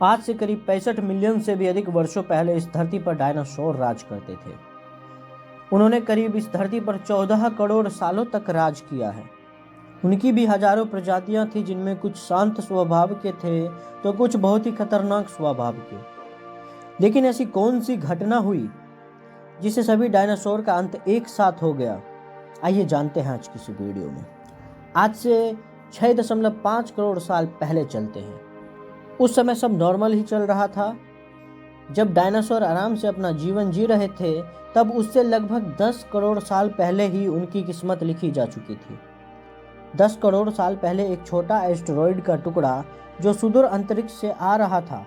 आज से करीब 65 मिलियन से भी अधिक वर्षों पहले इस धरती पर डायनासोर राज करते थे। उन्होंने करीब इस धरती पर 14 करोड़ सालों तक राज किया है। उनकी भी हजारों प्रजातियां थी, जिनमें कुछ शांत स्वभाव के थे तो कुछ बहुत ही खतरनाक स्वभाव के। लेकिन ऐसी कौन सी घटना हुई जिससे सभी डायनासोर का अंत एक साथ हो गया? आइए जानते हैं आज की इस वीडियो में। आज से 6.5 करोड़ साल पहले चलते हैं। उस समय सब नॉर्मल ही चल रहा था। जब डायनासोर आराम से अपना जीवन जी रहे थे, तब उससे लगभग 10 करोड़ साल पहले ही उनकी किस्मत लिखी जा चुकी थी। 10 करोड़ साल पहले एक छोटा एस्टेरॉयड का टुकड़ा जो सुदूर अंतरिक्ष से आ रहा था,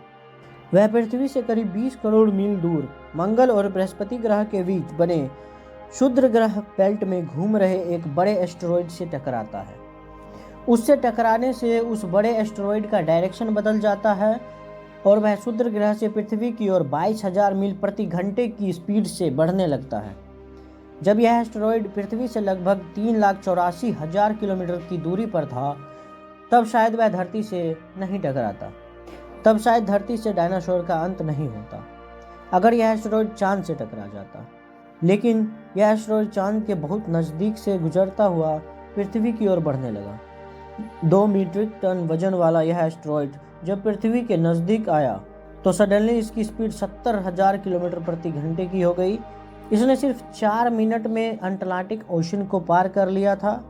वह पृथ्वी से करीब 20 करोड़ मील दूर मंगल और बृहस्पति ग्रह के बीच बने क्षुद्र ग्रह बेल्ट में घूम रहे एक बड़े एस्टेरॉयड से टकराता है। उससे टकराने से उस बड़े एस्टेरॉयड का डायरेक्शन बदल जाता है और वह क्षुद्र ग्रह से पृथ्वी की ओर 22,000 मील प्रति घंटे की स्पीड से बढ़ने लगता है। जब यह एस्टेरॉयड पृथ्वी से लगभग 3,84,000 किलोमीटर की दूरी पर था, तब शायद वह धरती से नहीं टकराता। तब शायद धरती से डायनासोर का अंत नहीं होता अगर यह एस्टेरॉयड चांद से टकरा जाता। लेकिन यह एस्टेरॉयड चांद के बहुत नज़दीक से गुजरता हुआ पृथ्वी की ओर बढ़ने लगा। 2 मीट्रिक टन वजन वाला यह एस्टेरॉयड जब पृथ्वी के नज़दीक आया तो सडनली इसकी स्पीड 70,000 किलोमीटर प्रति घंटे की हो गई। इसने सिर्फ 4 मिनट में अटलांटिक ओशन को पार कर लिया था।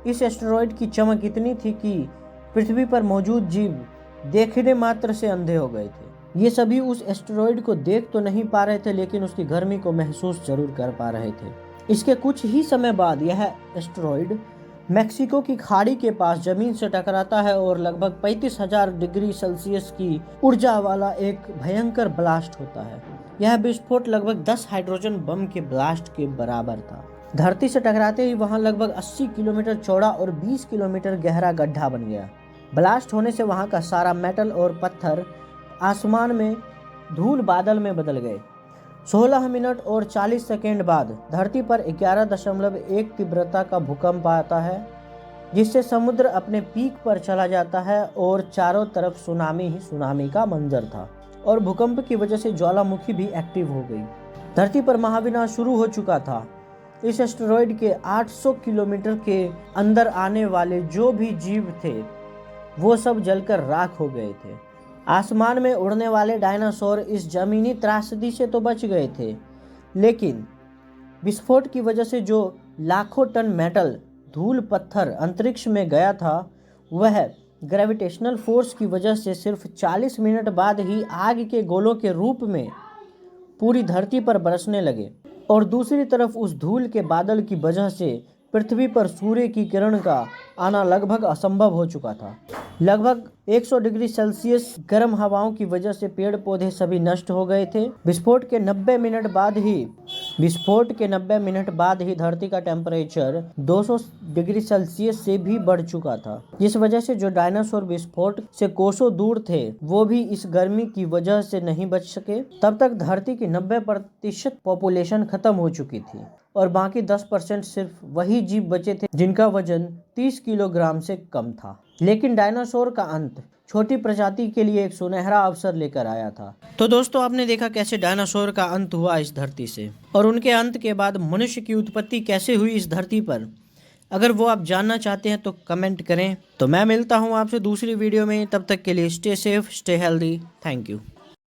इस एस्टेरॉयड की चमक इतनी थी कि पृथ्वी पर मौजूद जीव देखने मात्र से अंधे हो गए थे। ये सभी उस एस्टेरॉयड को देख तो नहीं पा रहे थे, लेकिन उसकी गर्मी को महसूस जरूर कर पा रहे थे। इसके कुछ ही समय बाद यह एस्टेरॉयड मैक्सिको की खाड़ी के पास जमीन से टकराता है और लगभग 35,000 डिग्री सेल्सियस की ऊर्जा वाला एक भयंकर ब्लास्ट होता है। यह विस्फोट लगभग 10 हाइड्रोजन बम के ब्लास्ट के बराबर था। धरती से टकराते ही वहां लगभग 80 किलोमीटर चौड़ा और 20 किलोमीटर गहरा गड्ढा बन गया। ब्लास्ट होने से वहां का सारा मेटल और पत्थर आसमान में धूल बादल में बदल गए। 16 मिनट और 40 सेकेंड बाद धरती पर 11.1 तीव्रता का भूकंप आता है, जिससे समुद्र अपने पीक पर चला जाता है और चारों तरफ सुनामी ही सुनामी का मंजर था और भूकंप की वजह से ज्वालामुखी भी एक्टिव हो गई। धरती पर महाविनाश शुरू हो चुका था। इस एस्टेरॉयड के 800 किलोमीटर के अंदर आने वाले जो भी जीव थे वो सब जलकर राख हो गए थे। आसमान में उड़ने वाले डायनासोर इस जमीनी त्रासदी से तो बच गए थे, लेकिन विस्फोट की वजह से जो लाखों टन मेटल धूल पत्थर अंतरिक्ष में गया था, वह ग्रेविटेशनल फोर्स की वजह से सिर्फ 40 मिनट बाद ही आग के गोलों के रूप में पूरी धरती पर बरसने लगे। और दूसरी तरफ उस धूल के बादल की वजह से पृथ्वी पर सूर्य की किरण का आना लगभग असंभव हो चुका था। लगभग 100 डिग्री सेल्सियस गर्म हवाओं की वजह से पेड़ पौधे सभी नष्ट हो गए थे। विस्फोट के 90 मिनट बाद ही धरती का टेम्परेचर 200 डिग्री सेल्सियस से भी बढ़ चुका था, जिस वजह से जो डायनासोर विस्फोट से कोसों दूर थे वो भी इस गर्मी की वजह से नहीं बच सके। तब तक धरती की 90% पॉपुलेशन खत्म हो चुकी थी और बाकी 10% सिर्फ वही जीव बचे थे जिनका वजन 30 किलोग्राम से कम था। लेकिन डायनासोर का अंत छोटी प्रजाति के लिए एक सुनहरा अवसर लेकर आया था। तो दोस्तों, आपने देखा कैसे डायनासोर का अंत हुआ इस धरती से, और उनके अंत के बाद मनुष्य की उत्पत्ति कैसे हुई इस धरती पर। अगर वो आप जानना चाहते हैं तो कमेंट करें। तो मैं मिलता हूँ आपसे दूसरी वीडियो में। तब तक के लिए stay safe, stay healthy. Thank you.